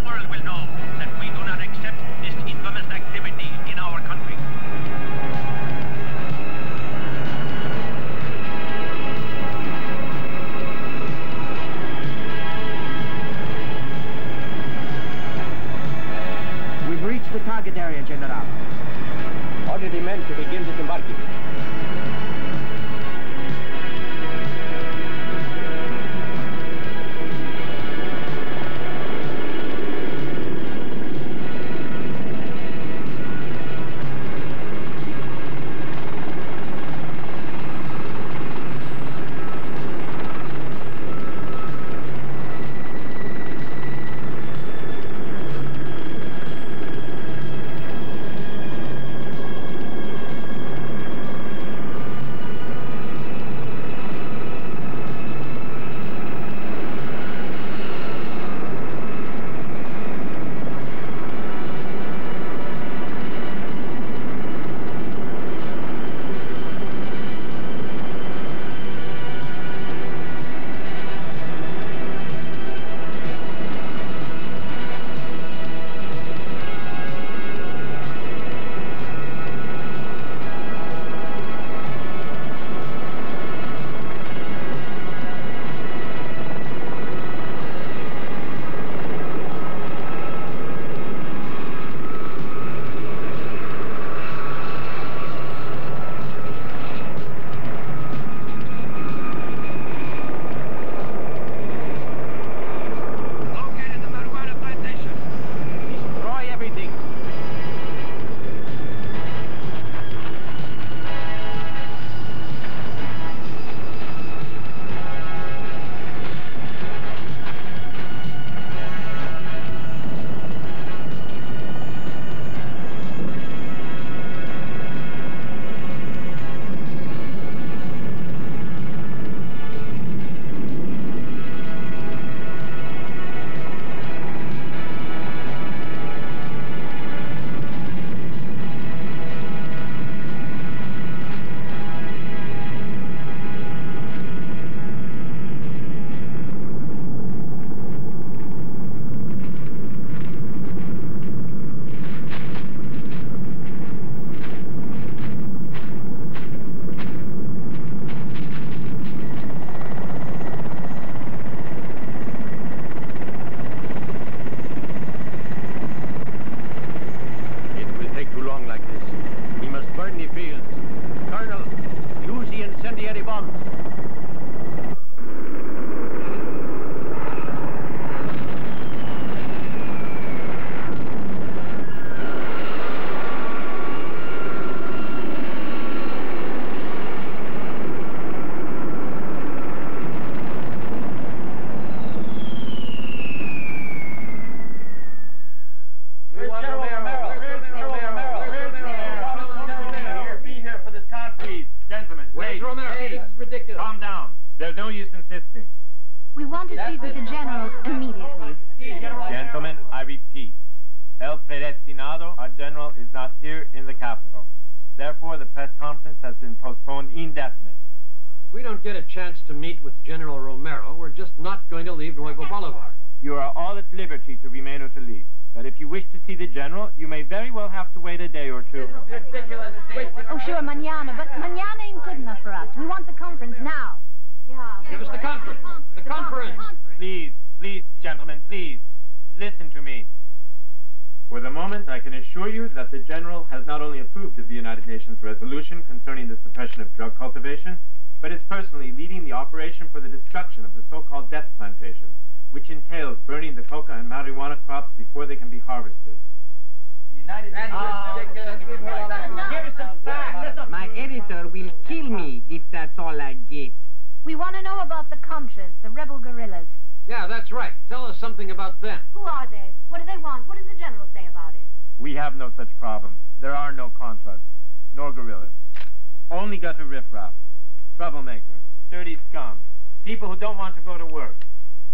world will know that we do not accept this infamous activity in our country. We've reached the target area, General. Order the men to begin disembarking. Get a chance to meet with General Romero, we're just not going to leave Nuevo Bolivar. You are all at liberty to remain or to leave. But if you wish to see the General, you may very well have to wait a day or two. Oh, sure, mañana, but mañana ain't good enough for us. We want the conference now. Yeah. Give us the conference. The conference. Please, please, gentlemen, please, listen to me. For the moment, I can assure you that the General has not only approved of the United Nations resolution concerning the suppression of drug cultivation, but is personally leading the operation for the destruction of the so-called death plantations, which entails burning the coca and marijuana crops before they can be harvested. My editor will kill me if that's all I get. We want to know about the Contras, the rebel guerrillas. Yeah, that's right. Tell us something about them. Who are they? What do they want? What does the General say about it? We have no such problem. There are no Contras, nor guerrillas. Only gutter riffraff. Troublemakers, dirty scum, people who don't want to go to work,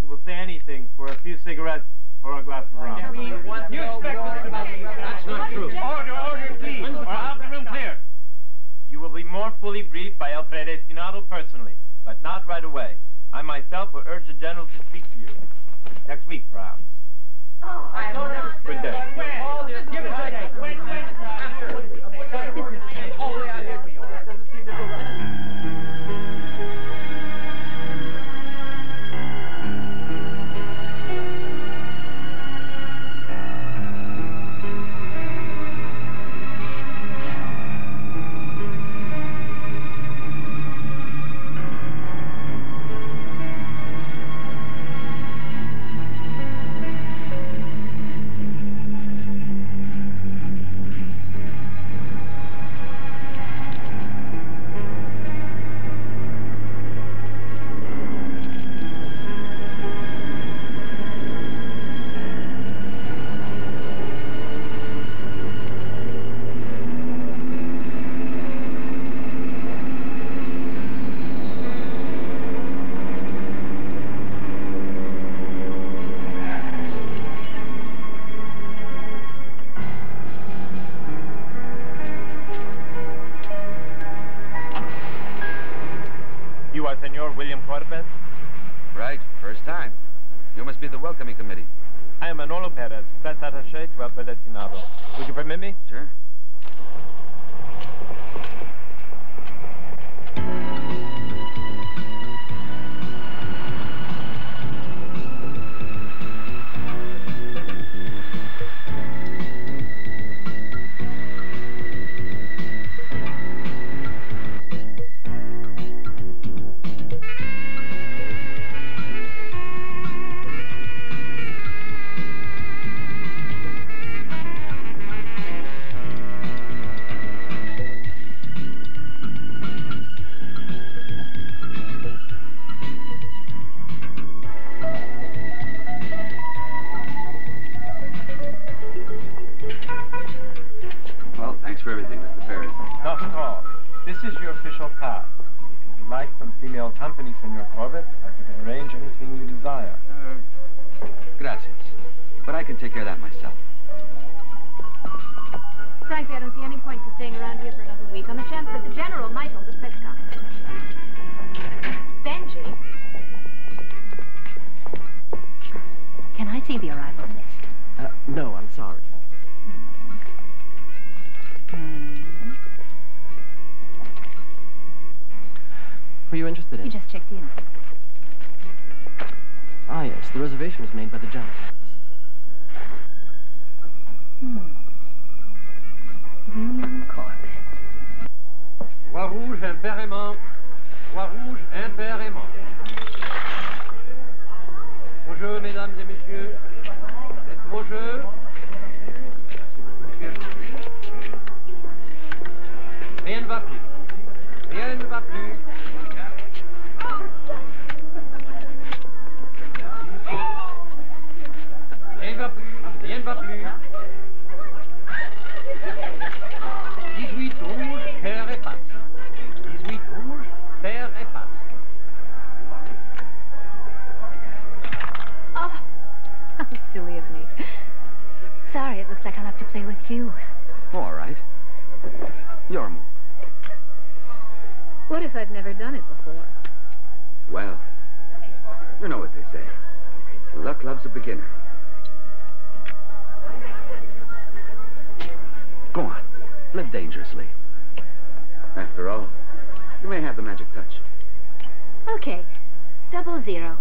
who will say anything for a few cigarettes or a glass of rum. You expect that's not true. Order, please, or have the room clear. You will be more fully briefed by El Predestinado personally, but not right away. I myself will urge the General to speak to you. Next week, perhaps. Good day. Give it to me. All the way out here. Doesn't seem to go right. You are Senor William Corbett? Right, first time. You must be the welcoming committee. I am Manolo Perez, press attaché to El Predestinado. Would you permit me? Sure. Well, thanks for everything, Mr. Perez. Not at all. This is your official pass. If you'd like some female company, Senor Corbett, I can arrange anything you desire. Gracias. But I can take care of that myself. Frankly, I don't see any point in staying around here for another week on the chance that the General might hold a press conference. Benji. Can I see the arrivals list? No, I'm sorry. Who are you interested in? You just checked in. Ah, yes. The reservation was made by the General. William Corbett. Voix rouge, impairément. Voix rouge, impairément. Au jeu, mesdames et messieurs. Êtes-vous au jeu? Rien ne va plus. Rien ne va plus. Rien ne va plus. Rien ne va plus. 18 rouge, paire et passe. 18 rouge, paire et passe. Oh, how silly of me. Sorry, it looks like I'll have to play with you. All right. Your move. What if I've never done it before? Well, you know what they say. Luck loves a beginner. Go on. Live dangerously. After all, you may have the magic touch. Okay. 00.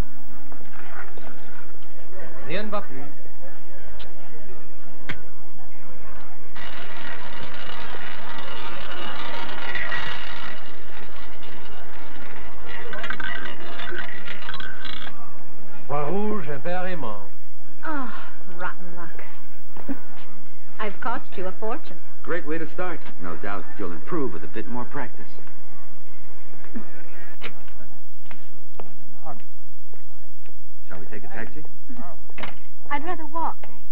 Rien ne va plus. Voix rouge, impairément. Oh, rotten luck. I've cost you a fortune. Great way to start. No doubt you'll improve with a bit more practice. Shall we take a taxi? I'd rather walk, thanks.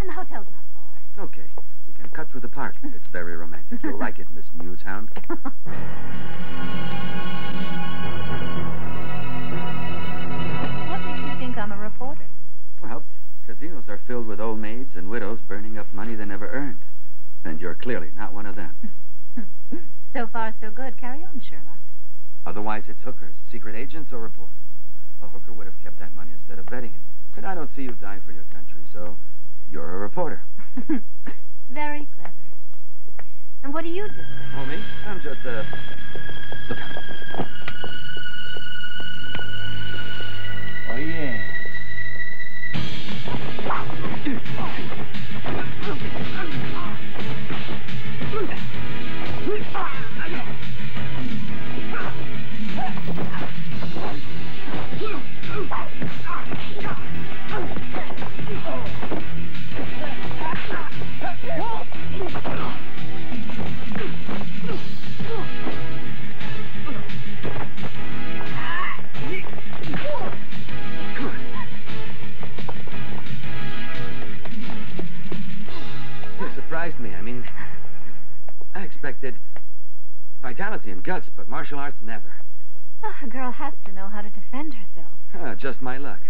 And the hotel's not far. Okay. We can cut through the park. It's very romantic. You'll like it, Miss Newshound. What makes you think I'm a reporter? Well, casinos are filled with old maids and widows burning up money they never earned. And you're clearly not one of them. So far, so good. Carry on, Sherlock. Otherwise, it's hookers, secret agents, or reporters. A hooker would have kept that money instead of betting it. And I don't see you dying for your country, so you're a reporter. Very clever. And what do you do? Oh, me? I'm just a... Look out. Oh, yeah. You surprised me. I mean, I expected vitality and guts, but martial arts never. Oh, a girl has to know how to defend herself. Ah, just my luck.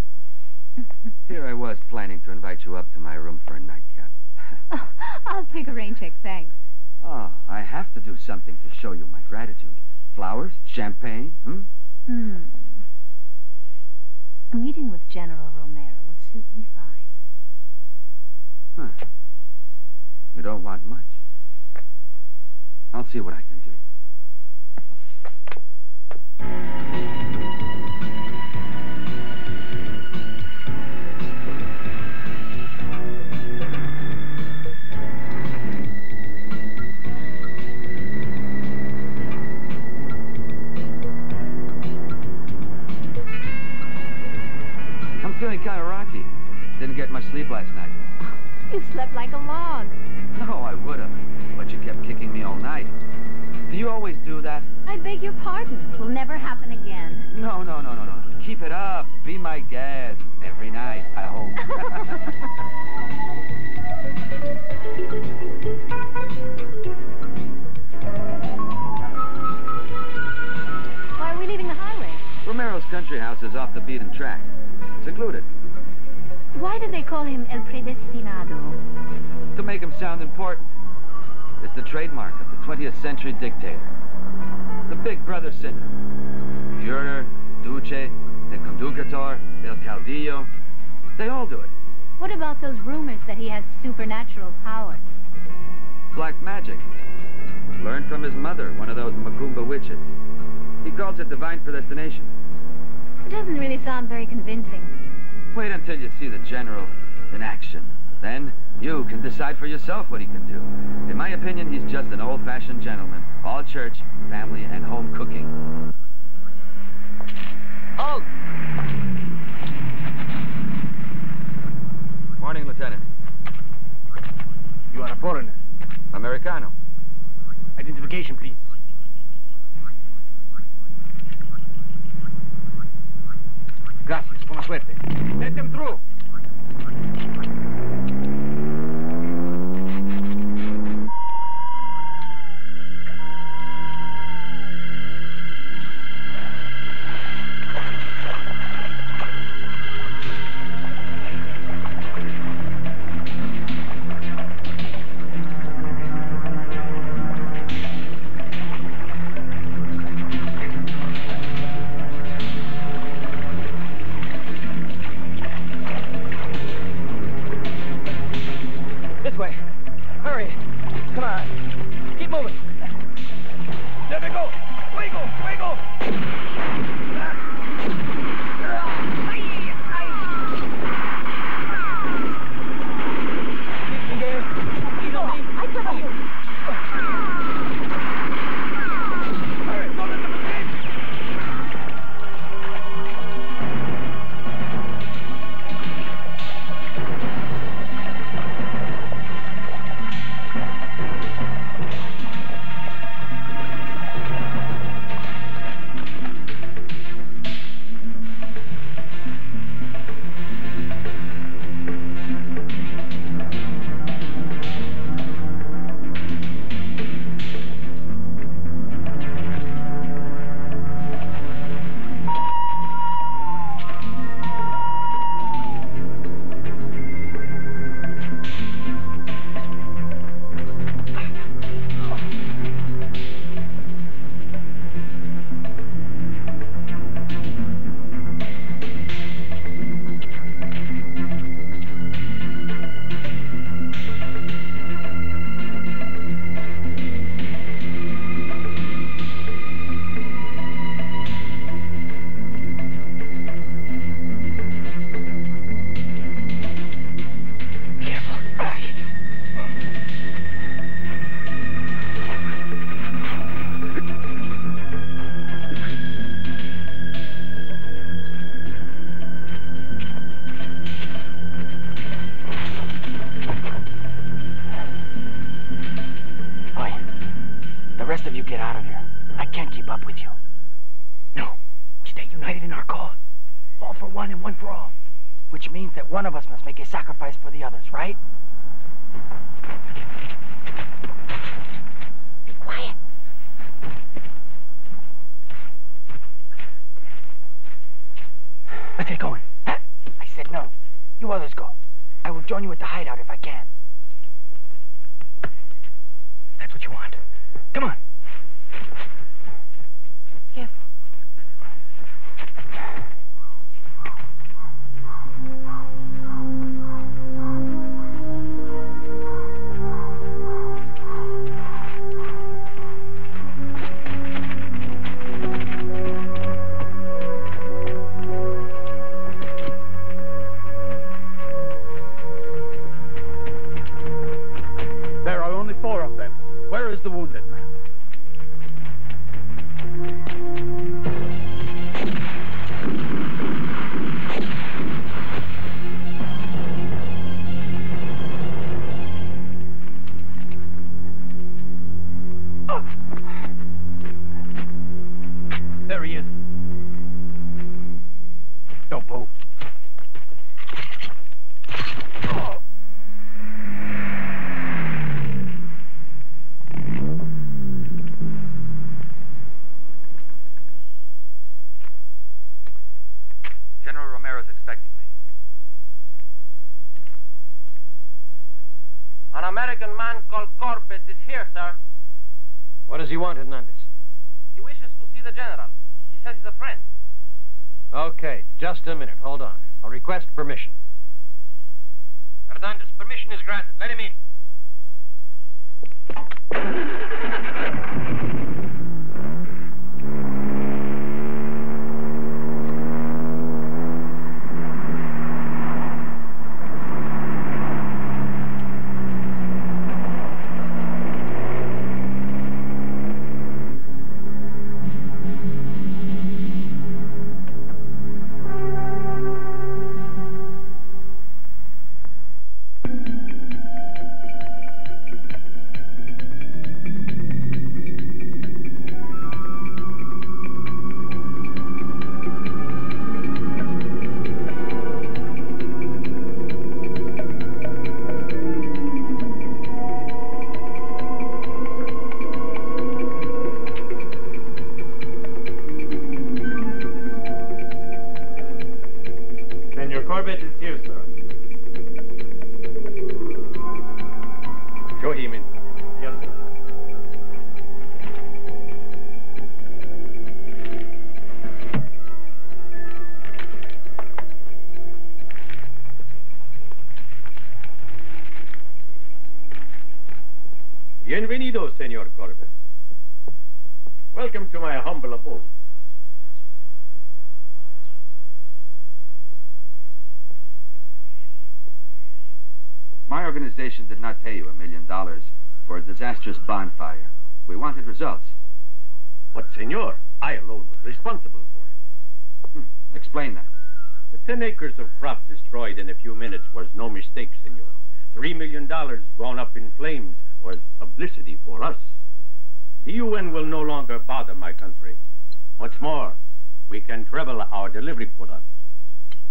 Here I was planning to invite you up to my room for a nightcap. Oh, I'll take a rain check, thanks. Oh, I have to do something to show you my gratitude. Flowers? Champagne? A meeting with General Romero would suit me fine. Huh. You don't want much. I'll see what I can do. I'm feeling kind of rocky. Didn't get much sleep last night. You slept like a log. No, I would have, but you kept kicking me all night. Do you always do that? I beg your pardon. It will never happen again. No. Keep it up. Be my guest every night, I hope. Why are we leaving the highway? Romero's country house is off the beaten track. Secluded. Why do they call him El Predestinado? To make him sound important. It's the trademark of the 20th century dictator. The big brother syndrome. Führer, Duce, the Conductor, El Caudillo. They all do it. What about those rumors that he has supernatural powers? Black magic. Learned from his mother, one of those Macumba witches. He calls it divine predestination. It doesn't really sound very convincing. Wait until you see the general in action. Then you can decide for yourself what he can do. In my opinion, he's just an old-fashioned gentleman. All church, family, and home cooking. Oh! Morning, Lieutenant. You are a foreigner. Americano. Identification, please. Gracias. Buena suerte. Let them through. for all. Which means that one of us must make a sacrifice for the others, right? Be quiet. Let's get going. I said no. You others go. I will join you at the hideout if I can. That's what you want. Come on. Careful. There are only 4 of them. Where is the wounded man? There he is. Don't move. General Romero's expecting me. An American man called Corbett is here, sir. What does he want, Hernandez? He wishes to see the general. He says he's a friend. Okay, just a minute. Hold on. I'll request permission. Hernandez, permission is granted. Let him in. Senor Corbett is here, sir. Show him in. Yes, sir. Bienvenido, Senor Corbett. Welcome to my humble abode. My organization did not pay you $1 million for a disastrous bonfire. We wanted results. But, Senor, I alone was responsible for it. Explain that. The 10 acres of crop destroyed in a few minutes was no mistake, Senor. $3 million gone up in flames was publicity for us. The UN will no longer bother my country. What's more, we can treble our delivery quota.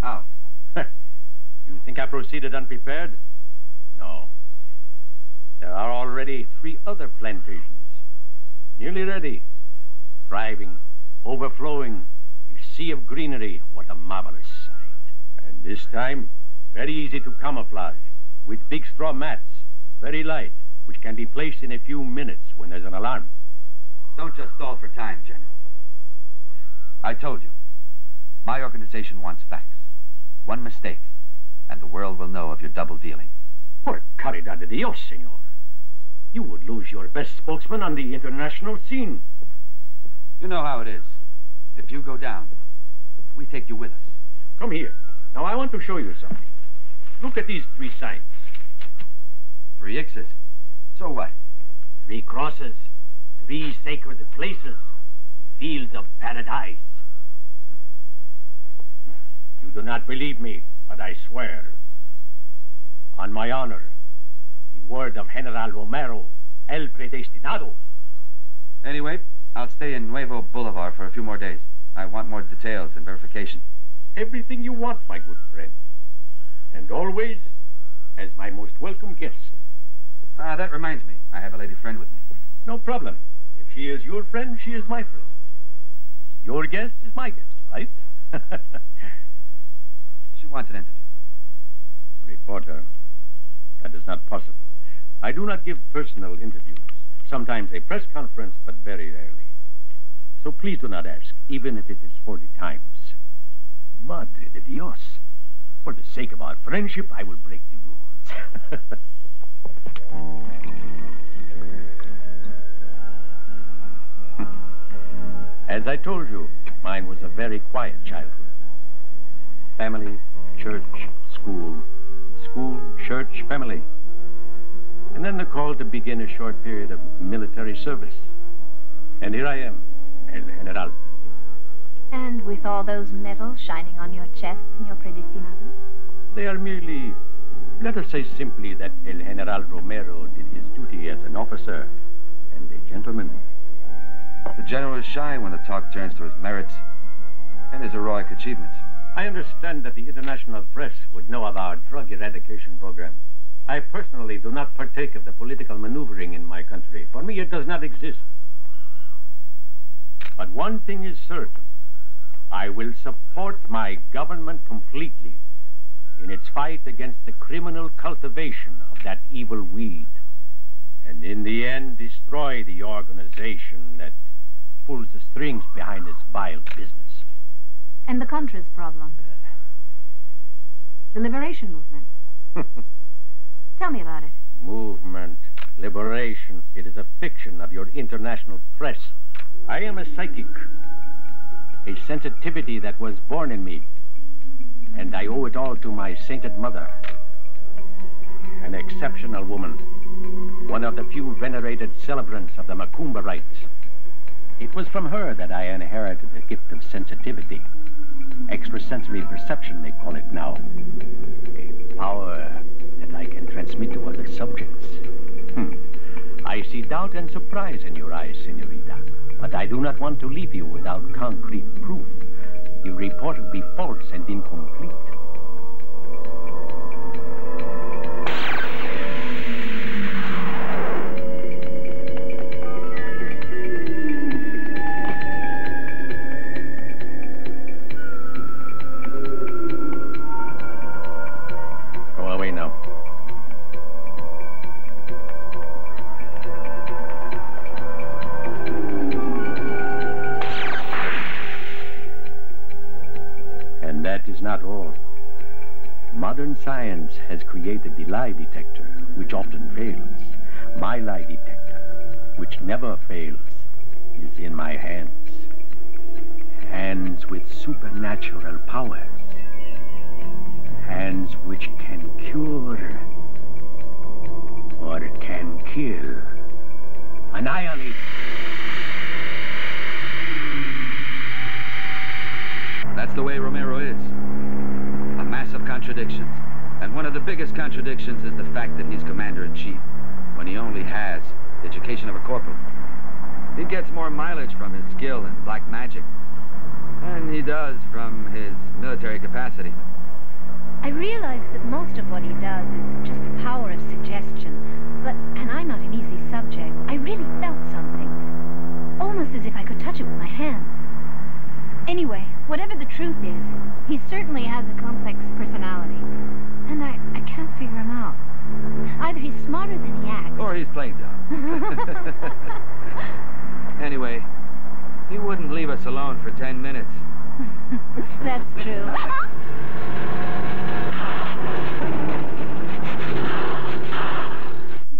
How? You think I proceeded unprepared? No. There are already 3 other plantations. Nearly ready. Thriving, overflowing, a sea of greenery. What a marvelous sight. And this time, very easy to camouflage, with big straw mats, very light, which can be placed in a few minutes when there's an alarm. Don't just stall for time, General. I told you. My organization wants facts. One mistake, and the world will know of your double dealing. Por caridad de Dios, senor. You would lose your best spokesman on the international scene. You know how it is. If you go down, we take you with us. Come here. Now I want to show you something. Look at these 3 signs. 3 X's. So what? 3 crosses, 3 sacred places, the fields of paradise. You do not believe me, but I swear, on my honor, the word of General Romero, El Predestinado. Anyway, I'll stay in Nuevo Boulevard for a few more days. I want more details and verification. everything you want, my good friend. And always as my most welcome guest. That reminds me. I have a lady friend with me. No problem. If she is your friend, she is my friend. Your guest is my guest, right? She wants an interview. Reporter, that is not possible. I do not give personal interviews. Sometimes a press conference, but very rarely. So please do not ask, even if it is 40 times. Madre de Dios. For the sake of our friendship, I will break the rules. As I told you, mine was a very quiet childhood. Family, church, school, church, family. And then the call to begin a short period of military service. And here I am, El General. And with all those medals shining on your chest and your predestinados? They are merely, let us say simply that El General Romero did his duty as an officer and a gentleman. The general is shy when the talk turns to his merits and his heroic achievements. I understand that the international press would know of our drug eradication program. I personally do not partake of the political maneuvering in my country. For me, it does not exist. But one thing is certain. I will support my government completely in its fight against the criminal cultivation of that evil weed. And in the end, destroy the organization that pulls the strings behind this vile business. And the Contras problem? The liberation movement? Tell me about it. Movement, liberation, it is a fiction of your international press. I am a psychic, a sensitivity that was born in me, and I owe it all to my sainted mother, an exceptional woman, one of the few venerated celebrants of the Macumba rites. It was from her that I inherited the gift of sensitivity, extrasensory perception they call it now, a power that I can transmit to other subjects. I see doubt and surprise in your eyes, senorita, but I do not want to leave you without concrete proof. Your report will be false and incomplete. Go away now. And that is not all. Modern science has created the lie detector, which often fails. My lie detector, which never fails, is in my hands. Hands with supernatural powers. Hands which can cure or can kill, annihilate. That's the way Romero is. A mass of contradictions. And one of the biggest contradictions is the fact that he's commander-in-chief, when he only has the education of a corporal. He gets more mileage from his skill in black magic than he does from his military capacity. I realize that most of what he does is just the power of suggestion, but, and I'm not an easy subject, I really felt something. Almost as if I could touch it with my hands. Anyway, whatever the truth is, he certainly has a complex personality. And I can't figure him out. Either he's smarter than he acts. Or he's playing dumb. Anyway, he wouldn't leave us alone for 10 minutes. That's true.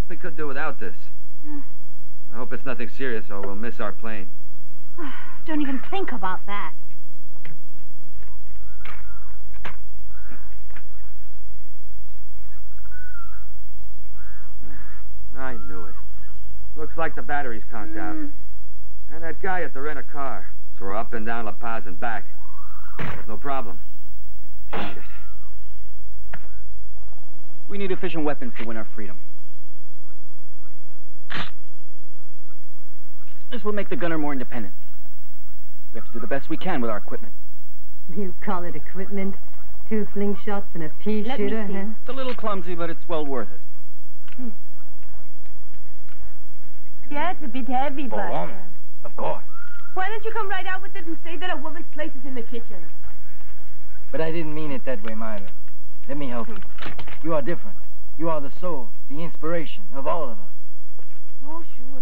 We could do without this. I hope it's nothing serious or we'll miss our plane. Don't even think about that. I knew it. Looks like the battery's conked out. And that guy at the rent-a-car. So we're up and down La Paz and back. No problem. Shit. We need efficient weapons to win our freedom. This will make the gunner more independent. We have to do the best we can with our equipment. You call it equipment? 2 slingshots and a pea Let me shooter, see. huh? It's a little clumsy, but it's well worth it. Yeah, it's a bit heavy, For but... a woman, of course. Why don't you come right out with it and say that a woman's place is in the kitchen? But I didn't mean it that way, Myra. Let me help you. You are different. You are the soul, the inspiration of all of us. Oh, sure.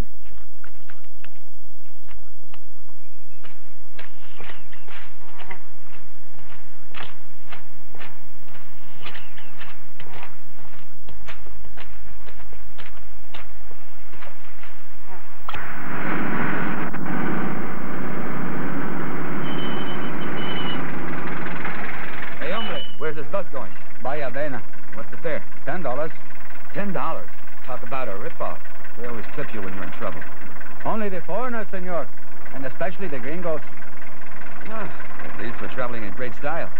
Hey, hombre, where's this bus going? Vaya Vena. What's the fare? $10. $10? Talk about a ripoff. They always clip you when you're in trouble. Only the foreigners, senor. And especially the gringos. Ah, at least we're traveling in great style.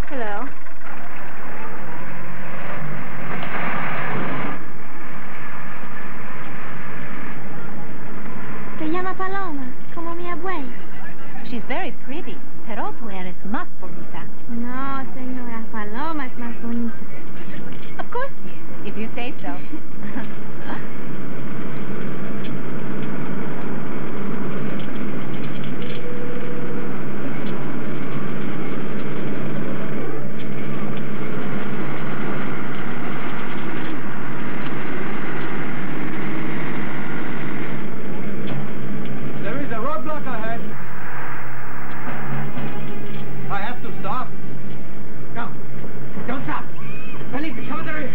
Hello. Se llama Paloma, como mi abuela. She's very pretty, pero tú eres más bonita. No, señora, Paloma es más bonita. Of course she is, if you say so. There is a roadblock ahead. I have to stop. No, don't stop. Felipe, come to the rear.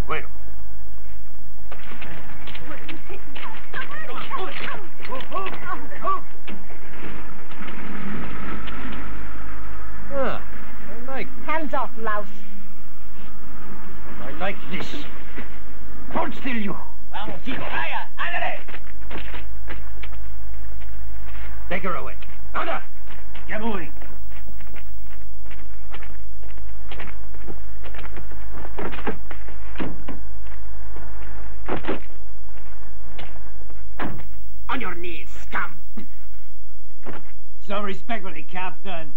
Bueno. Ah, I like this. Hands off, louse. And I like this. Hold still, you. Vamos, chico, vaya, ándale. Take her away. Anda! Get moving. On your knees, scum. Some respect for the captain.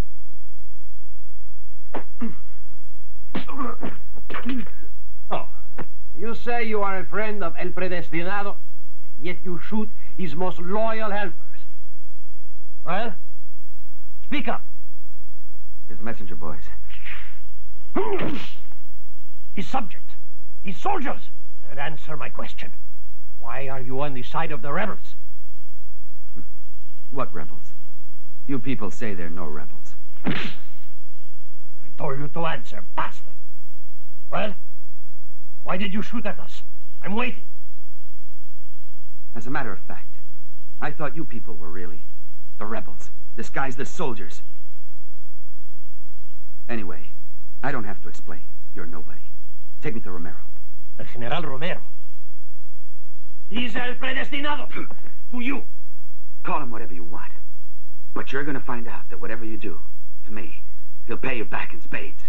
Oh, you say you are a friend of El Predestinado, yet you shoot his most loyal helpers. Well, speak up. His messenger boys. His subject, his soldiers. And answer my question. Why are you on the side of the rebels? What rebels? You people say there are no rebels. I told you to answer, bastard. Well, why did you shoot at us? I'm waiting. As a matter of fact, I thought you people were really the rebels, disguised as soldiers. Anyway, I don't have to explain. You're nobody. Take me to Romero. El General Romero. He's El Predestinado. To you. Call him whatever you want. But you're gonna find out that whatever you do to me, he'll pay you back in spades.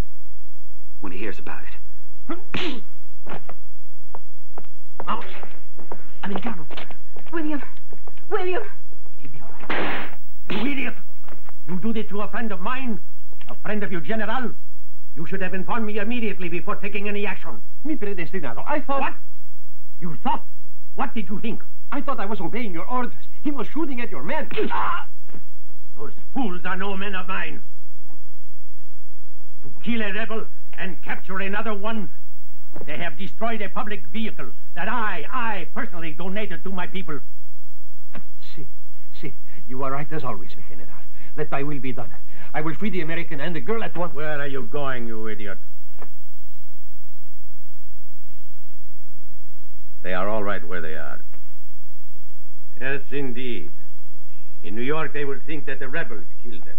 When he hears about it. Vamos. Americano. William. William. He'll be all right. You idiot. You do this to a friend of mine? A friend of your general? You should have informed me immediately before taking any action. Mi predestinado. I thought... What? You thought? What did you think? I thought I was obeying your orders. He was shooting at your men. Ah! Those fools are no men of mine. To kill a rebel and capture another one, they have destroyed a public vehicle that I personally donated to my people. See, you are right as always, mi general. Let thy will be done. I will free the American and the girl at once. Where are you going, you idiot? They are all right where they are. Yes, indeed. In New York, they will think that the rebels killed them.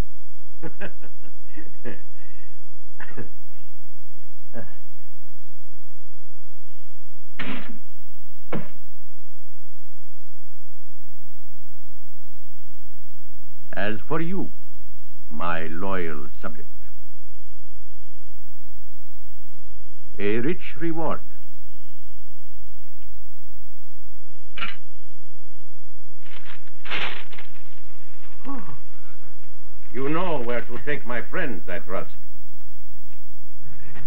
As for you, my loyal subject, a rich reward. You know where to take my friends, I trust.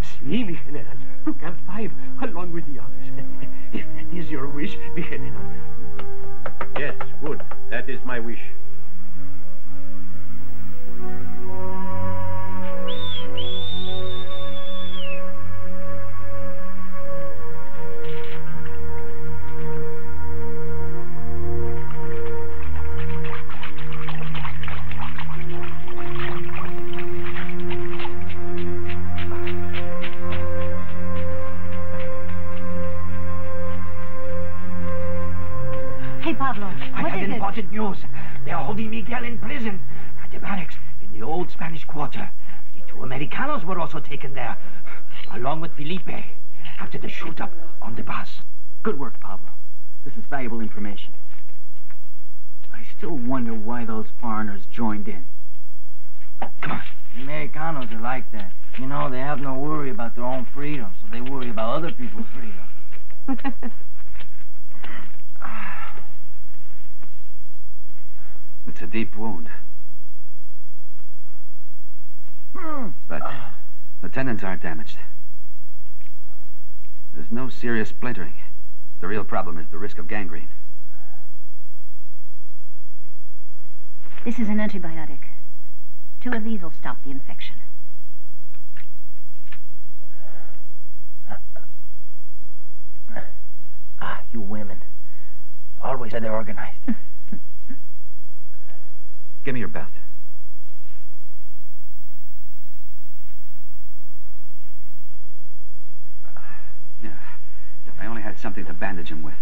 Si, mi general, to Camp 5, along with the others. If that is your wish, mi general. Yes, good. That is my wish. News. They are holding Miguel in prison at the barracks in the old Spanish quarter. The 2 Americanos were also taken there, along with Felipe, after the shoot-up on the bus. Good work, Pablo. This is valuable information. I still wonder why those foreigners joined in. Come on. The Americanos are like that. You know, they have no worry about their own freedom, so they worry about other people's freedom. It's a deep wound. But the tendons aren't damaged. There's no serious splintering. The real problem is the risk of gangrene. This is an antibiotic. 2 of these will stop the infection. You women. Always said they're organized. Give me your belt. Yeah. something to bandage him with.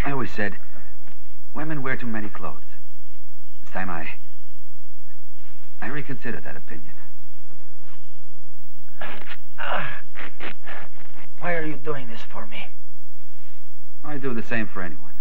I always said, women wear too many clothes. This time I reconsider that opinion. Why are you doing this for me? I do the same for anyone.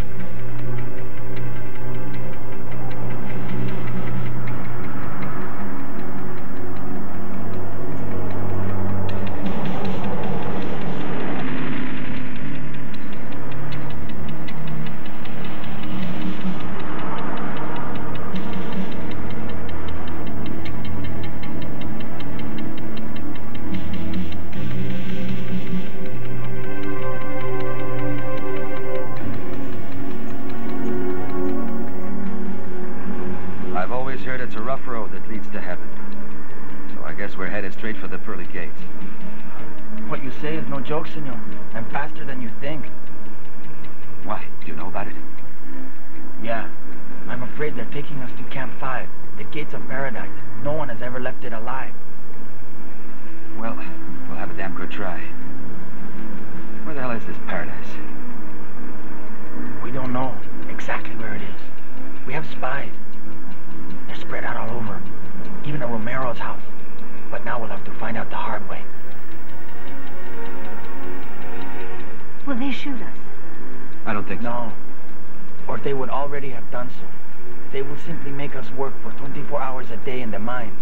It's a rough road that leads to heaven. So I guess we're headed straight for the pearly gates. What you say is no joke, senor. I'm faster than you think. Why? Do you know about it? Yeah. I'm afraid they're taking us to Camp 5, the gates of paradise. No one has ever left it alive. Well, we'll have a damn good try. Where the hell is this paradise? We don't know exactly where it is. We have spies. They're spread out all over, even at Romero's house. But now we'll have to find out the hard way. Will they shoot us? I don't think so. No. Or they would already have done so. They will simply make us work for 24 hours a day in the mines.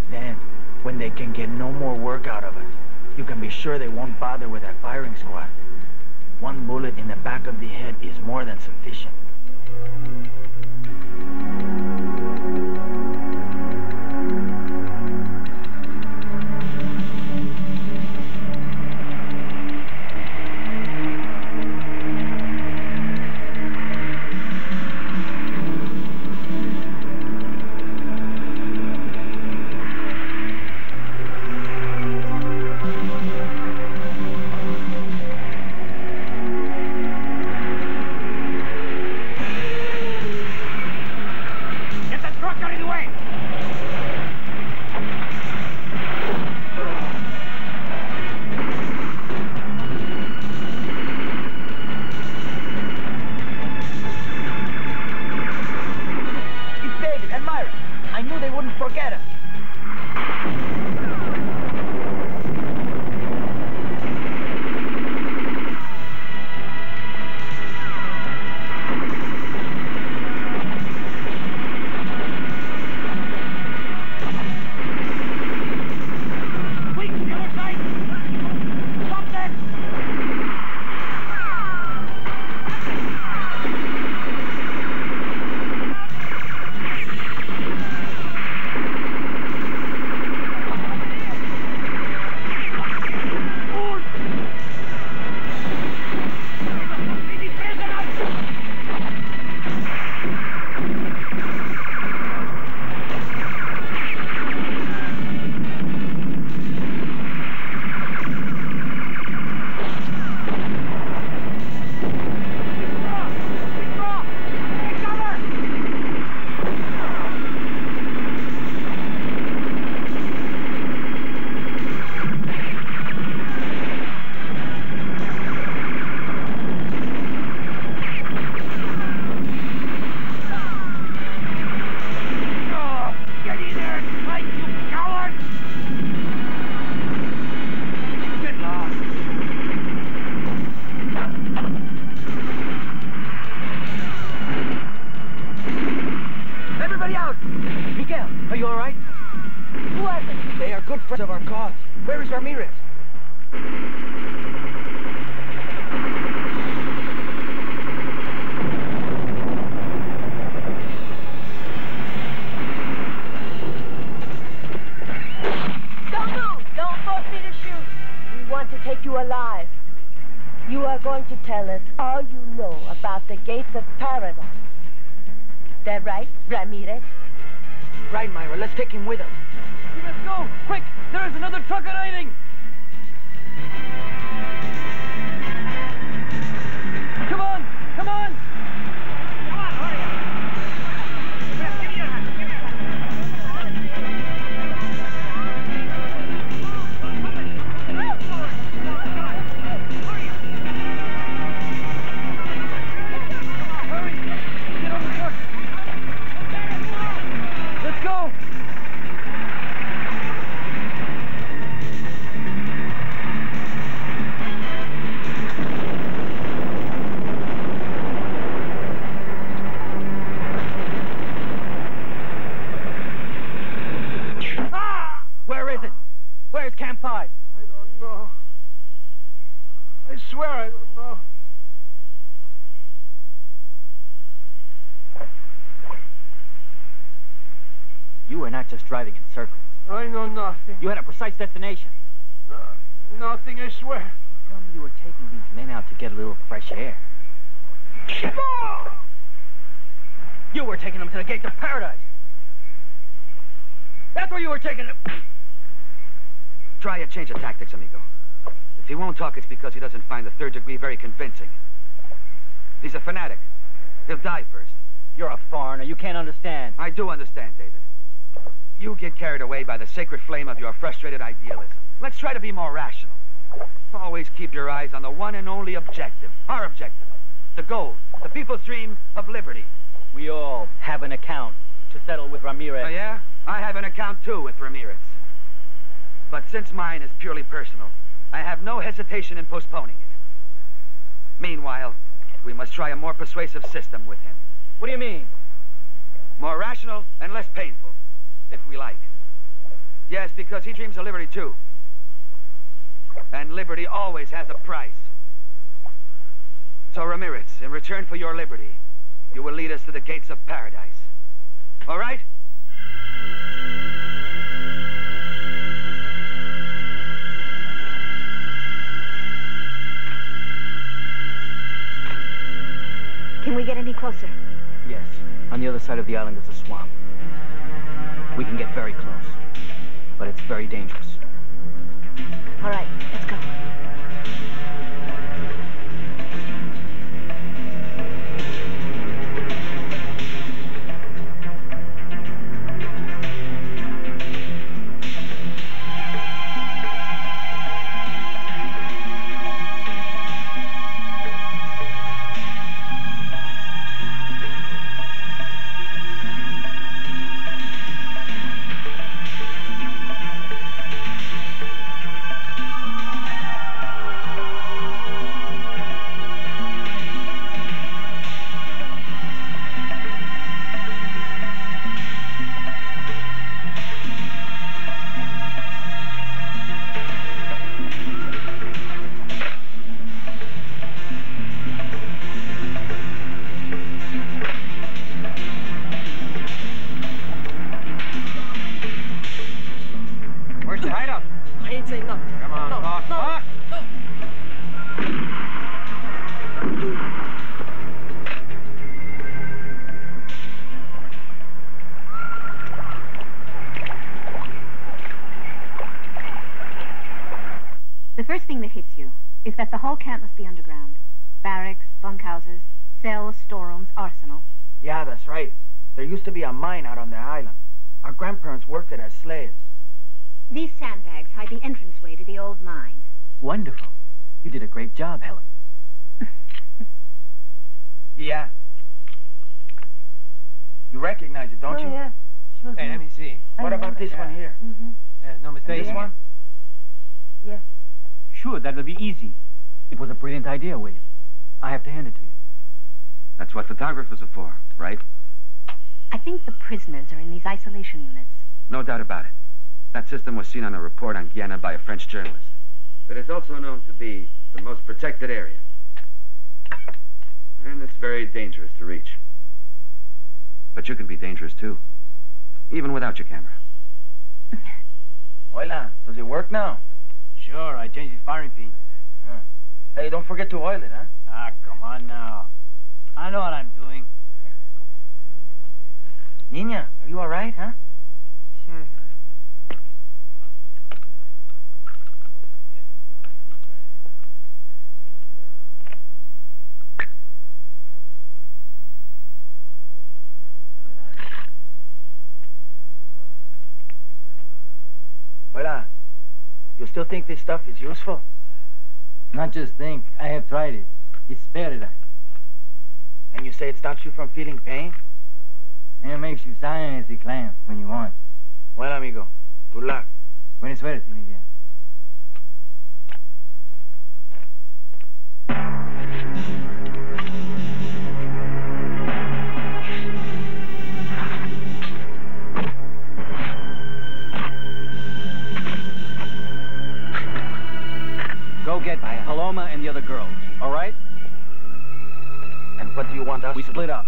Then, when they can get no more work out of us, you can be sure they won't bother with that firing squad. One bullet in the back of the head is more than sufficient. paradise. That right, Ramirez? Right, Myra. Let's take him with us. Let's go! Quick! There is another truck arriving! Come on! Come on! Come on, hurry up! Give me your hand! Give me your Hurry! Get on the truck! Let's go! Where is it? Where's Camp 5? I don't know. I swear I don't know. You were not just driving in circles. I know nothing. You had a precise destination. No, nothing, I swear. Tell me you were taking these men out to get a little fresh air. You were taking them to the gates of paradise. That's where you were taking them. Try a change of tactics, amigo. If he won't talk, it's because he doesn't find the third degree very convincing. He's a fanatic. He'll die first. You're a foreigner. You can't understand. I do understand, David. You get carried away by the sacred flame of your frustrated idealism. Let's try to be more rational. Always keep your eyes on the one and only objective. Our objective. The goal. The people's dream of liberty. We all have an account to settle with Ramirez. Oh, yeah? I have an account, too, with Ramirez. But since mine is purely personal, I have no hesitation in postponing it. Meanwhile, we must try a more persuasive system with him. What do you mean? More rational and less painful, if we like. Yes, because he dreams of liberty, too. And liberty always has a price. So, Ramirez, in return for your liberty, you will lead us to the gates of paradise. All right? Can we get any closer? Yes. On the other side of the island is a swamp. We can get very close, but it's very dangerous. All right, let's go. The first thing that hits you is that the whole camp must be underground. Barracks, bunkhouses, cells, storerooms, arsenal. Yeah, that's right. There used to be a mine out on the island. Our grandparents worked it as slaves. These sandbags hide the entranceway to the old mines. Wonderful. You did a great job, Helen. Yeah. You recognize it, don't you? Yeah. Sure. Hey, let me see. What about this one here? Mm-hmm. There's no mistake. This one? Yeah. Sure, that will be easy. It was a brilliant idea, William. I have to hand it to you. That's what photographers are for, right? I think the prisoners are in these isolation units. No doubt about it. That system was seen on a report on Guyana by a French journalist. It is also known to be the most protected area. And it's very dangerous to reach. But you can be dangerous, too. Even without your camera. Hola, does it work now? Sure, I changed the firing pin. Hey, don't forget to oil it, huh? Ah, come on now. I know what I'm doing. Nina, are you all right, huh? Sure. Well, you still think this stuff is useful? Not just think. I have tried it. It's paradise. And you say it stops you from feeling pain? And it makes you silent as a clam when you want. Well, amigo, good luck. Buena suerte, Miguel. Go get Paloma and the other girls, all right? And what do you want us We to split do? up.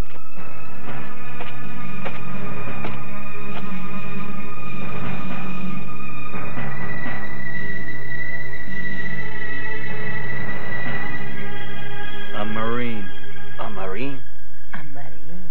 A Marine. A Marine? A Marine.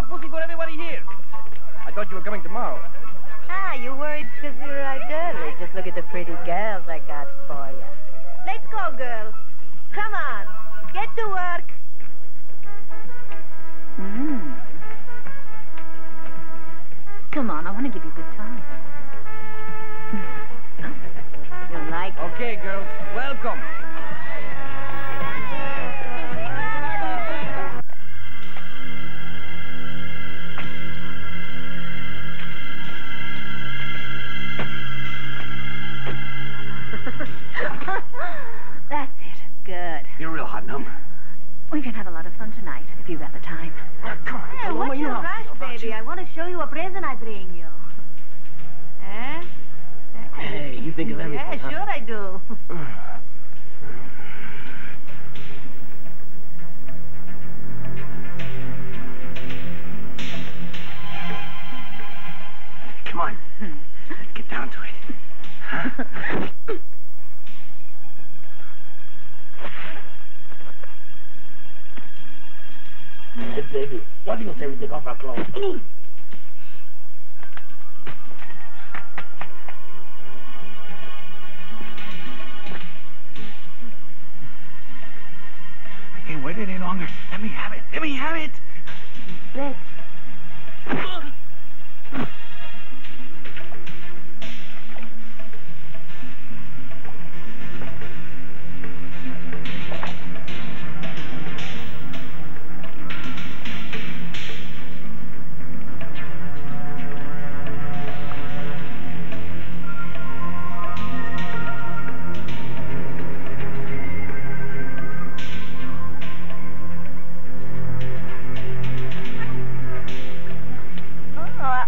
the pussy for everybody here. I thought you were coming tomorrow. Ah, you worried because we arrived early. Just look at the pretty girls I got for you. Let's go, girls. Come on. Get to work. Come on, I want to give you a good time. You like it? Okay, girls. Welcome. That's it. Good. You're a real hot number. We can have a lot of fun tonight if you got the time. Come on, Hey, Paloma, what's you your know how I rush, feel about baby? you. I want to show you a present I bring you. Eh? Hey, you think of everything, Yeah, huh? sure I do. Come on. Let's get down to it. Huh? Hey, baby, what do you say we take off our clothes? I can't wait any longer. Let me have it. Let me have it. Bet.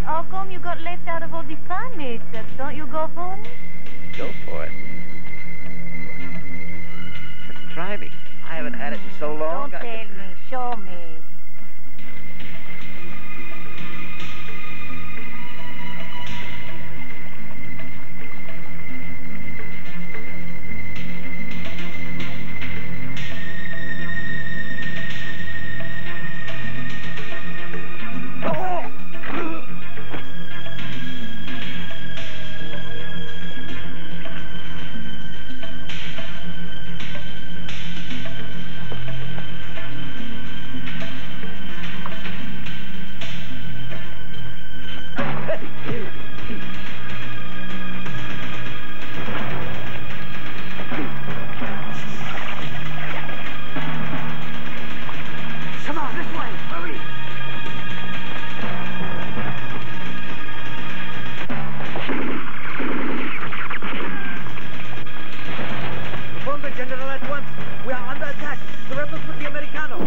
How come you got left out of all the fun makeup? Don't you go home? Go for it. Just try me. I haven't had it in so long. Don't tell me. Show me. Come on, this way. Hurry. Inform the general at once. We are under attack. The rebels with the Americano.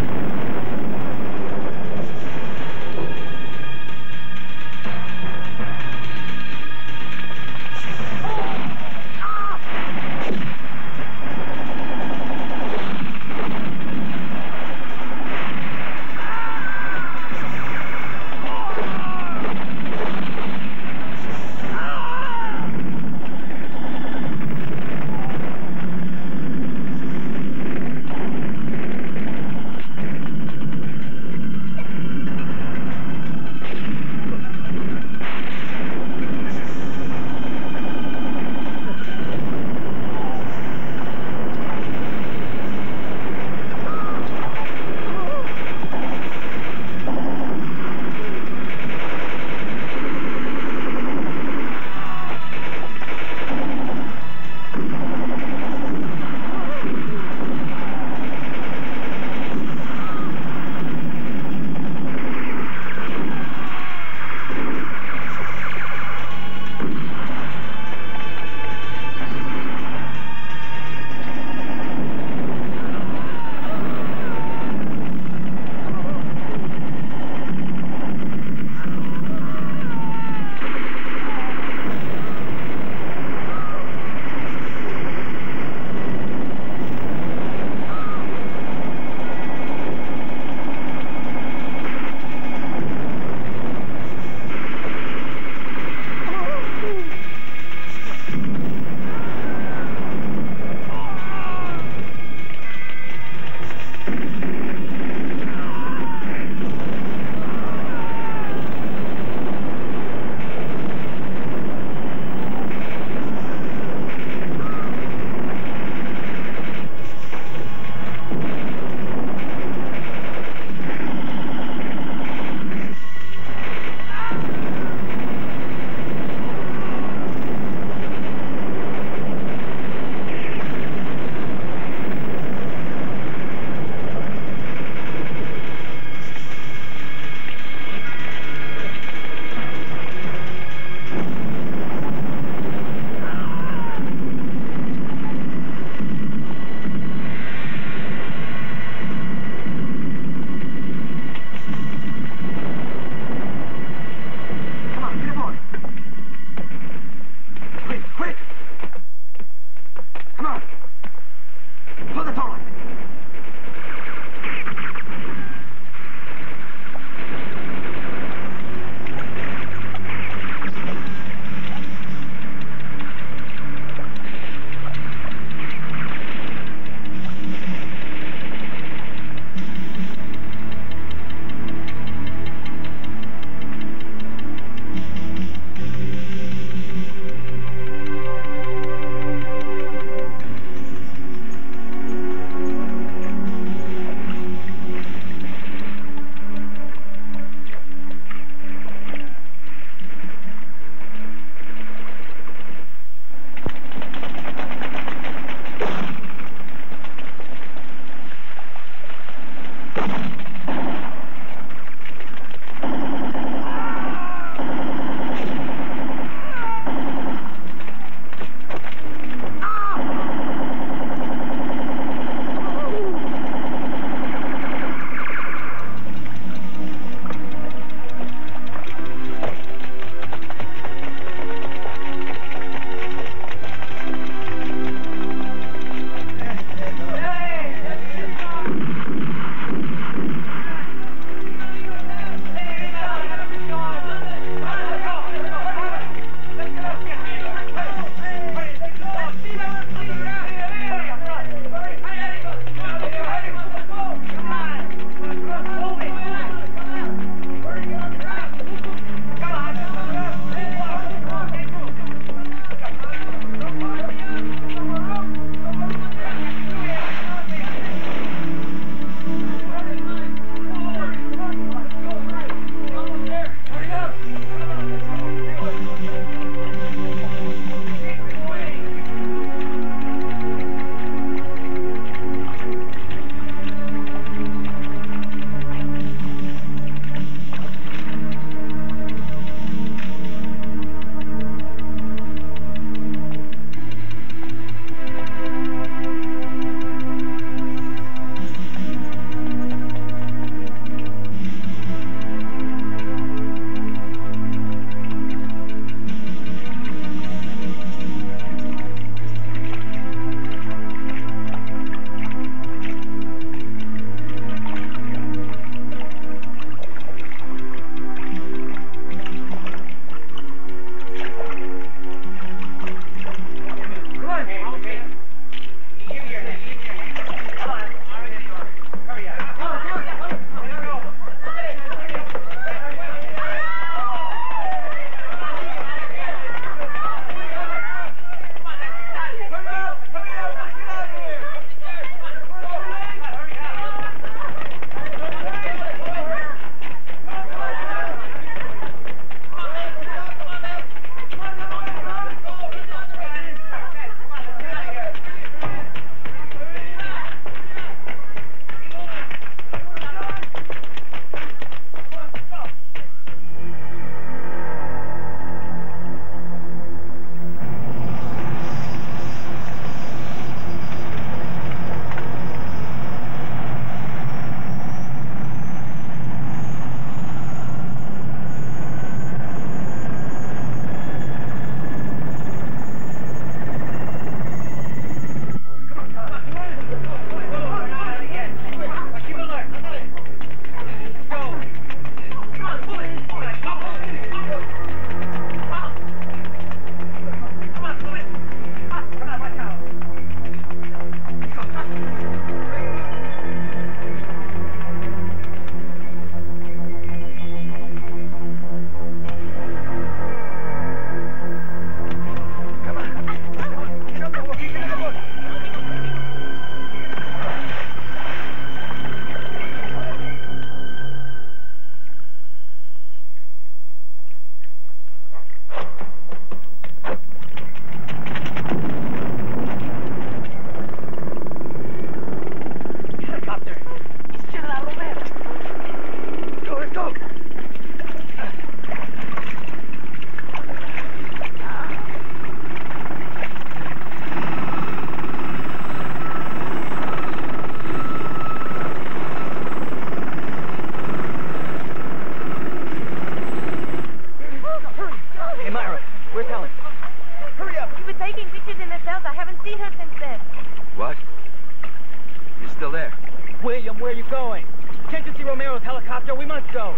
William, where are you going? Can't you see Romero's helicopter? We must go.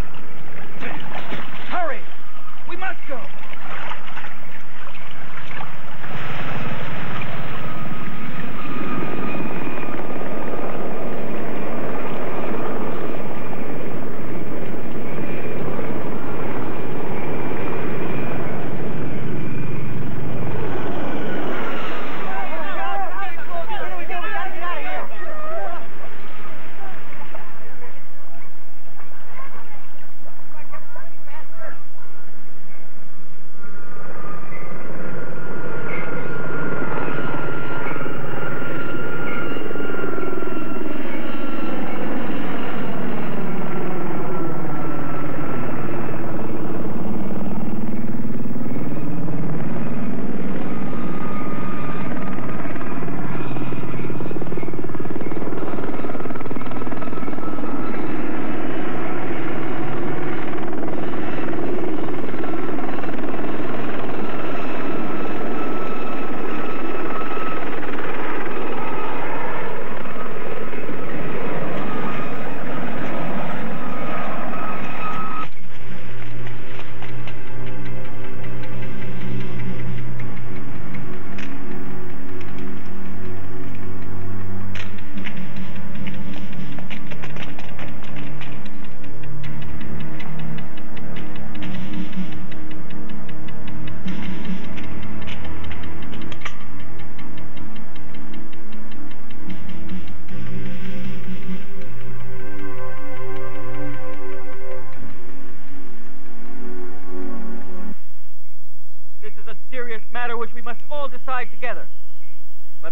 Hurry! We must go!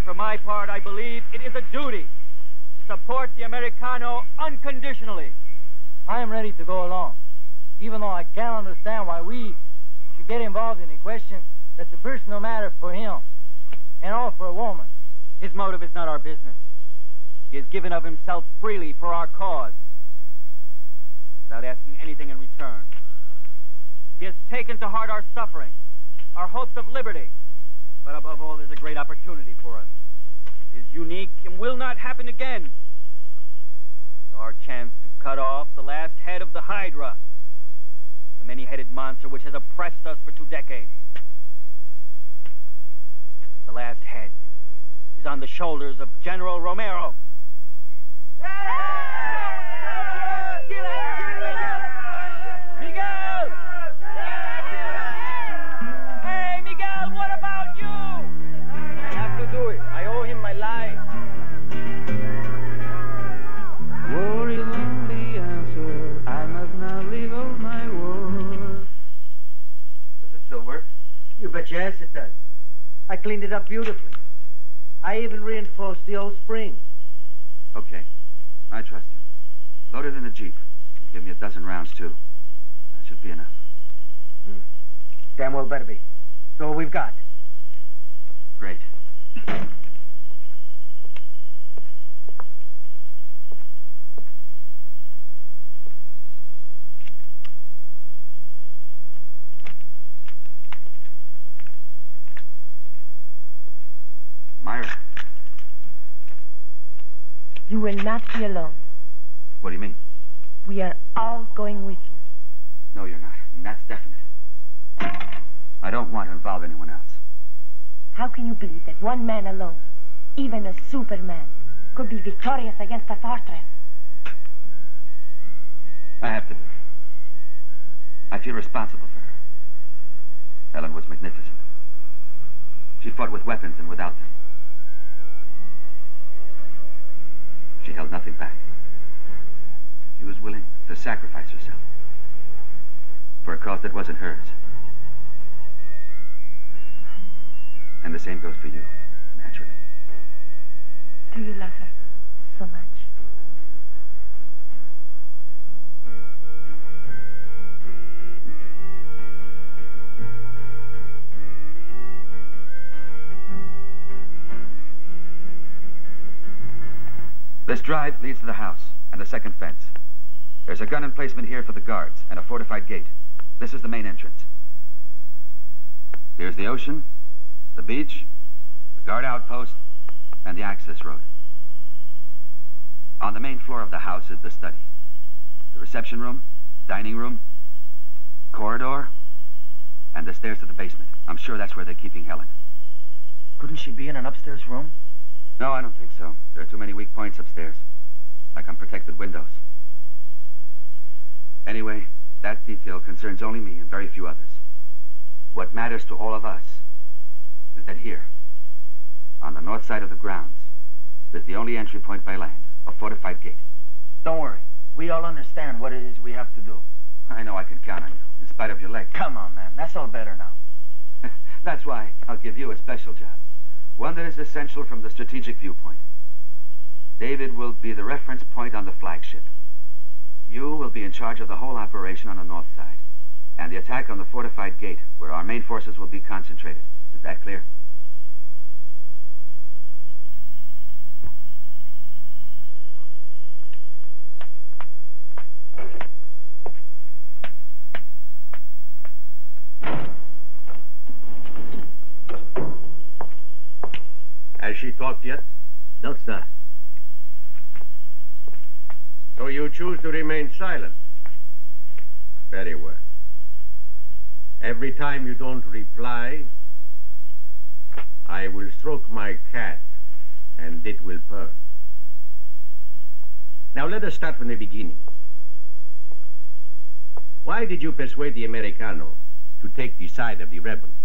For my part, I believe it is a duty to support the Americano unconditionally. I am ready to go along, even though I can't understand why we should get involved in a question that's a personal matter for him, and all for a woman. His motive is not our business. He has given of himself freely for our cause, without asking anything in return. He has taken to heart our suffering, our hopes of liberty, but above all, there's a great opportunity for us. It is unique and will not happen again. It's our chance to cut off the last head of the Hydra, the many-headed monster which has oppressed us for 2 decades. The last head is on the shoulders of General Romero. Miguel! Hey, Miguel, what about you? I have to do it. I owe him my life. Worry won't be answer. I must now leave all my work. Does it still work? You bet your ass it does. I cleaned it up beautifully. I even reinforced the old spring. Okay. I trust you. Load it in the Jeep. Give me a dozen rounds, too. That should be enough. Damn well better be. So we've got. Great. Myra. You will not be alone. What do you mean? We are all going with you. No, you're not. And that's definite. I don't want to involve anyone else. How can you believe that one man alone, even a Superman, could be victorious against a fortress? I have to do it. I feel responsible for her. Helen was magnificent. She fought with weapons and without them. She held nothing back. She was willing to sacrifice herself for a cause that wasn't hers. And the same goes for you, naturally. Do you love her so much? This drive leads to the house and the second fence. There's a gun emplacement here for the guards and a fortified gate. This is the main entrance. Here's the ocean, the beach, the guard outpost, and the access road. On the main floor of the house is the study. The reception room, dining room, corridor, and the stairs to the basement. I'm sure that's where they're keeping Helen. Couldn't she be in an upstairs room? No, I don't think so. There are too many weak points upstairs, like unprotected windows. Anyway, that detail concerns only me and very few others. What matters to all of us is that here, on the north side of the grounds, is the only entry point by land, a fortified gate. Don't worry. We all understand what it is we have to do. I know I can count on you, in spite of your leg. Come on, man. That's all better now. That's why I'll give you a special job. One that is essential from the strategic viewpoint. David will be the reference point on the flagship. You will be in charge of the whole operation on the north side, and the attack on the fortified gate, where our main forces will be concentrated. Is that clear? Has she talked yet? No, sir. So you choose to remain silent? Very well. Every time you don't reply, I will stroke my cat, and it will purr. Now let us start from the beginning. Why did you persuade the Americano to take the side of the rebels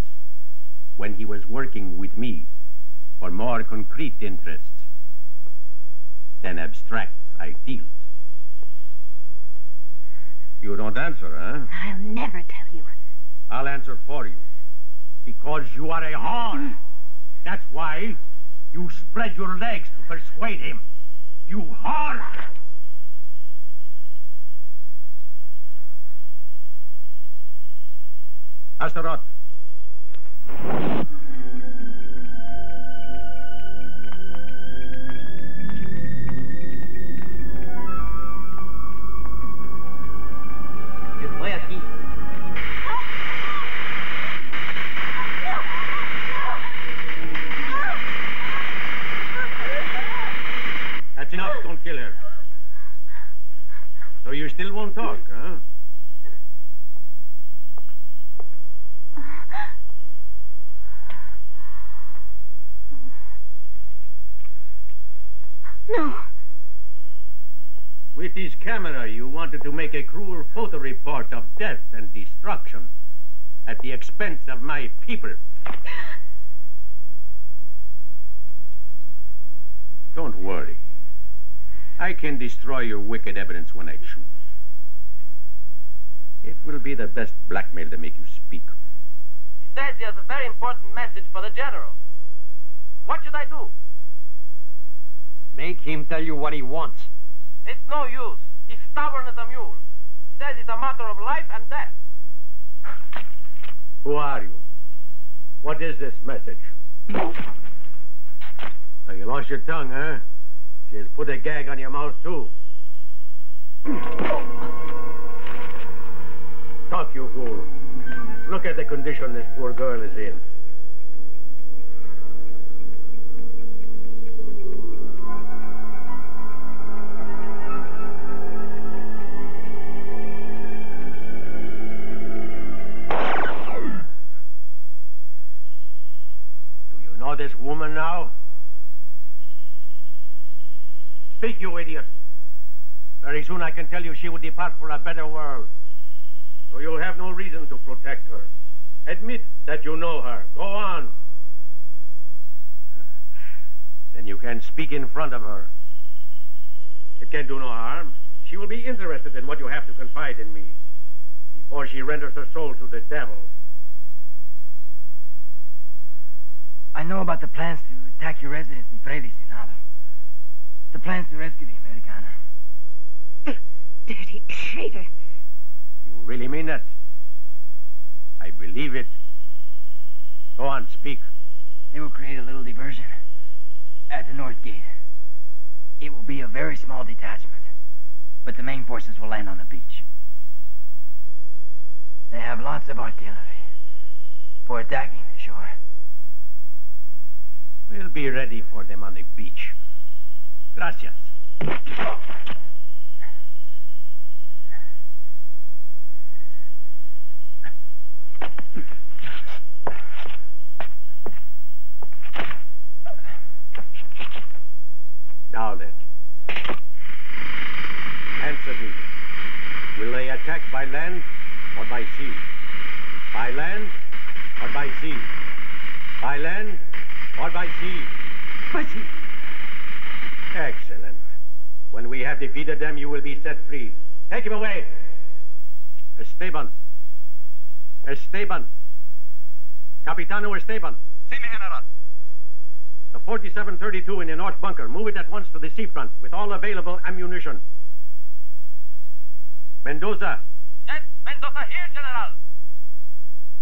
when he was working with me for more concrete interests than abstract ideals? You don't answer, huh? I'll never tell you. I'll answer for you. Because you are a whore. That's why. You spread your legs to persuade him. You whore! Astaroth. Estoy aquí. That's enough. Don't kill her. So you still won't talk, huh? No. With this camera, you wanted to make a cruel photo report of death and destruction at the expense of my people. Don't worry. I can destroy your wicked evidence when I choose. It will be the best blackmail to make you speak. He says he has a very important message for the general. What should I do? Make him tell you what he wants. It's no use. He's stubborn as a mule. He says it's a matter of life and death. Who are you? What is this message? So you lost your tongue, huh? She has put a gag on your mouth, too. Talk, you fool. Look at the condition this poor girl is in. Do you know this woman now? Speak, you idiot. Very soon I can tell you she will depart for a better world. So you'll have no reason to protect her. Admit that you know her. Go on. Then you can speak in front of her. It can do no harm. She will be interested in what you have to confide in me before she renders her soul to the devil. I know about the plans to attack your residence in Freddy, Senado. The plans to rescue the Americana. Dirty traitor. You really mean that? I believe it. Go on, speak. They will create a little diversion at the north gate. It will be a very small detachment, but the main forces will land on the beach. They have lots of artillery for attacking the shore. We'll be ready for them on the beach. Gracias. Now then, answer me. Will they attack by land or by sea? By land or by sea? By land or by sea? By sea. Excellent. When we have defeated them, you will be set free. Take him away. Esteban. Esteban. Capitano Esteban. Sí, mi general. The 4732 in the north bunker. Move it at once to the seafront with all available ammunition. Mendoza. Yes, Mendoza here, General.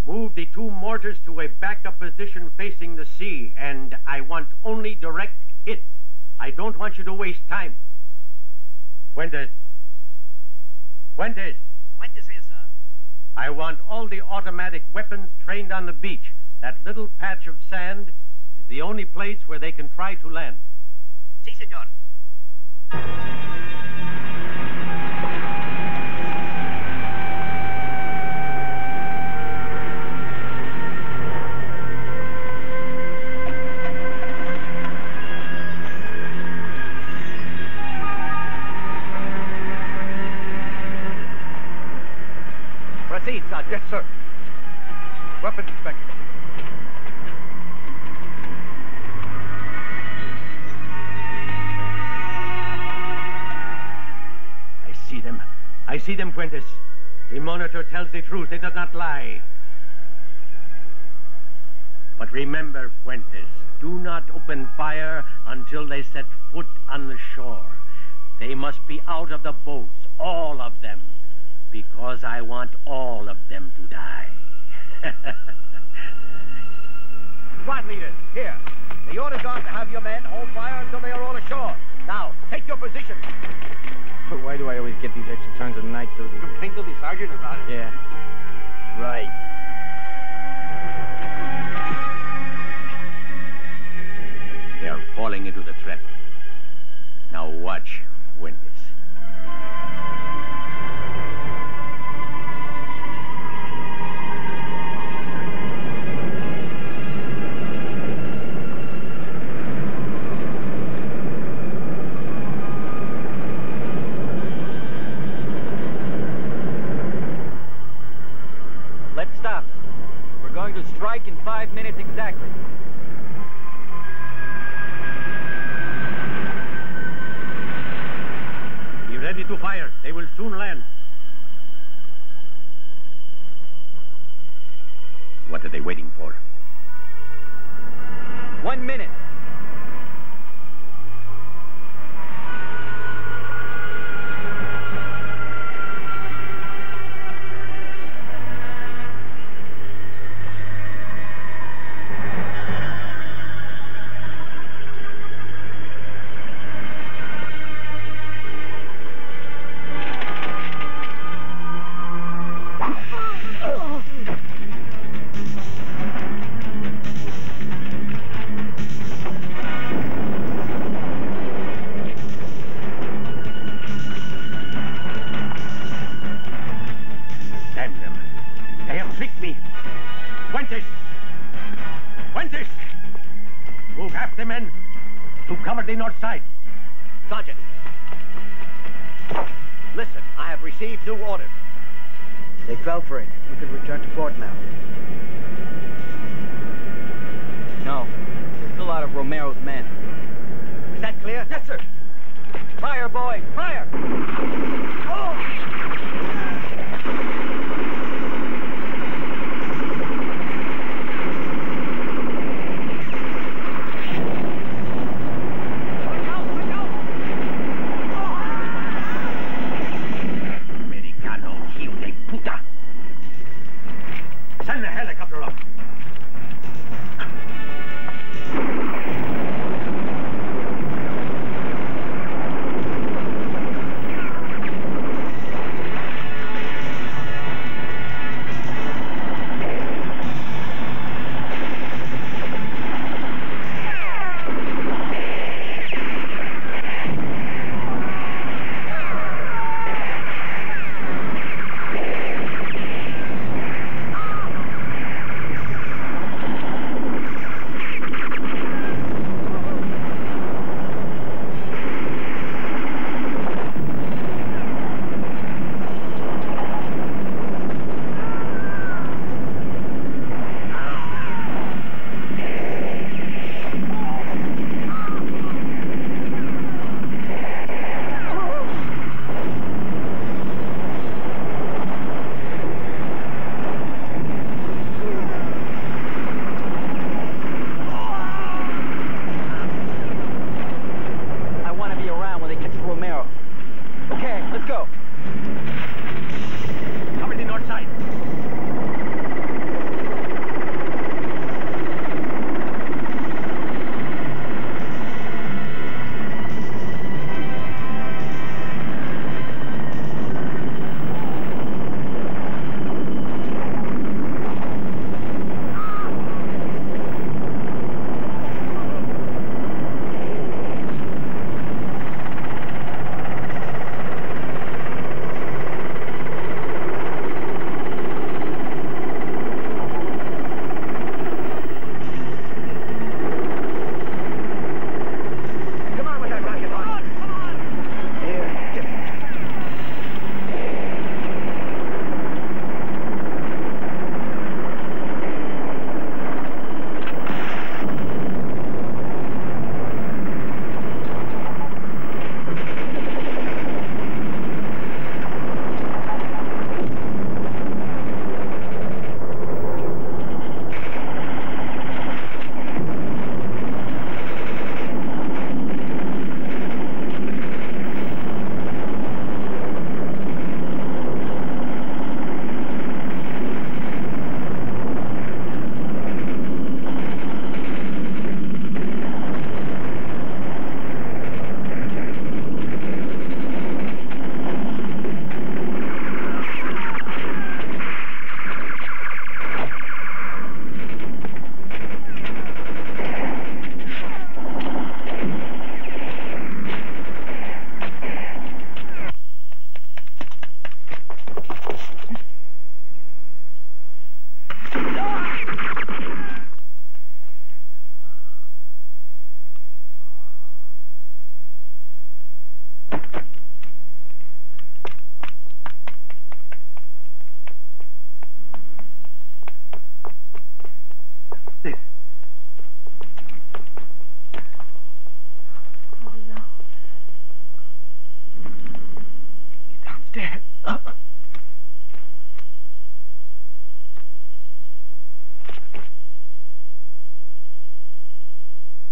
Move the two mortars to a backup position facing the sea, and I want only direct hits. I don't want you to waste time. Fuentes. Fuentes. Fuentes here, sir. I want all the automatic weapons trained on the beach. That little patch of sand is the only place where they can try to land. Sí, señor. Proceed, Sergeant. Yes, sir. Weapons inspector. I see them, Fuentes. The monitor tells the truth. It does not lie. But remember, Fuentes, Do not open fire until they set foot on the shore. They must be out of the boats, all of them, because I want all of them to die. Squad leaders, here. The orders are to have your men hold fire until they are all ashore. Now, take your positions. Why do I always get these extra turns of night duty? Complain to the sergeant about it. Yeah. Right. They are falling into the trap. Now watch, Fuentes. Let's stop. We're going to strike in 5 minutes exactly. Be ready to fire. They will soon land. What are they waiting for? 1 minute. Move half the men to cover the north side. Sergeant. Listen, I have received new orders. They fell for it. We could return to port now. No. There's still a lot of Romero's men. Is that clear? Yes, sir. Fire, boys! Fire! Send the helicopter up.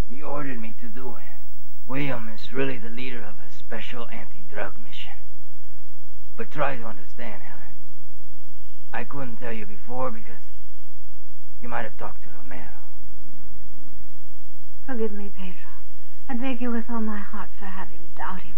He ordered me to do it. William is really the leader of a special anti-drug mission. But try to understand, Helen. I couldn't tell you before because you might have talked to Romero. Forgive me, Pedro. I beg you with all my heart for having doubted you.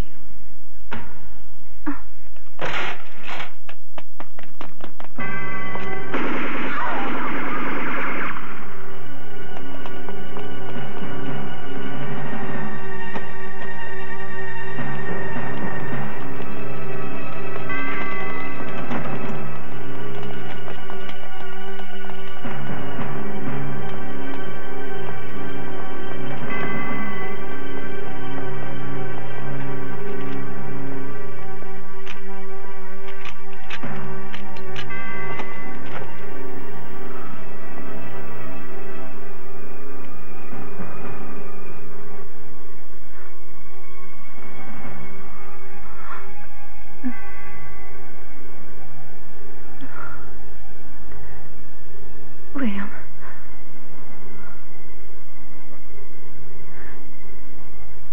William.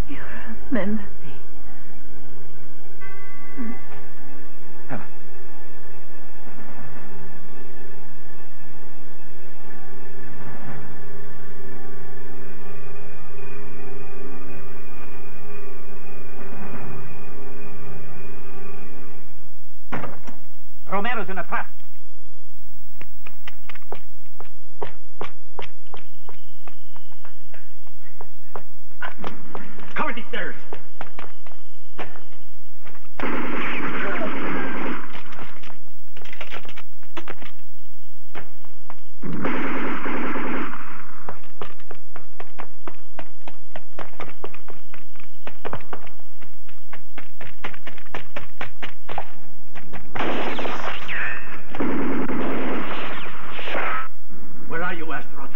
You remember me. Helen. Romero's in a trap. Cover these stairs. Where are you, Astaroth?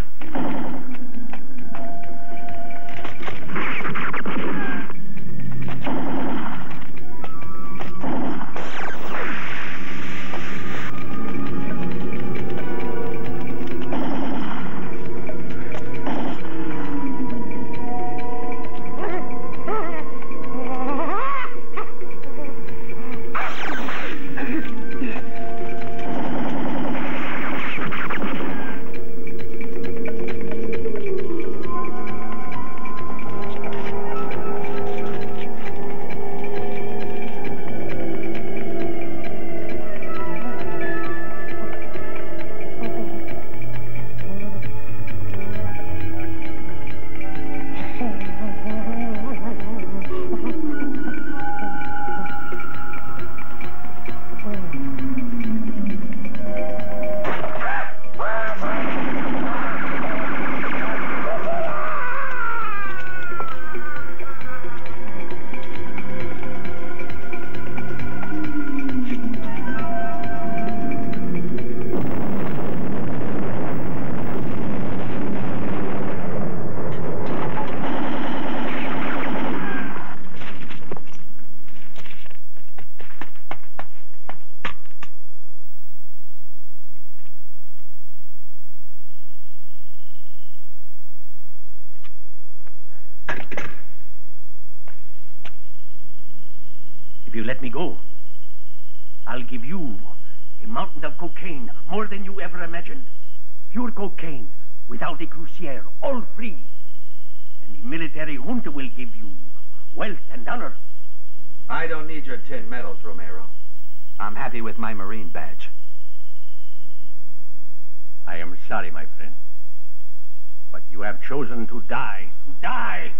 If you let me go, I'll give you a mountain of cocaine, more than you ever imagined. Pure cocaine, without a croupier, all free. And the military junta will give you wealth and honor. I don't need your tin medals, Romero. I'm happy with my Marine badge. I am sorry, my friend. But you have chosen to die. To die!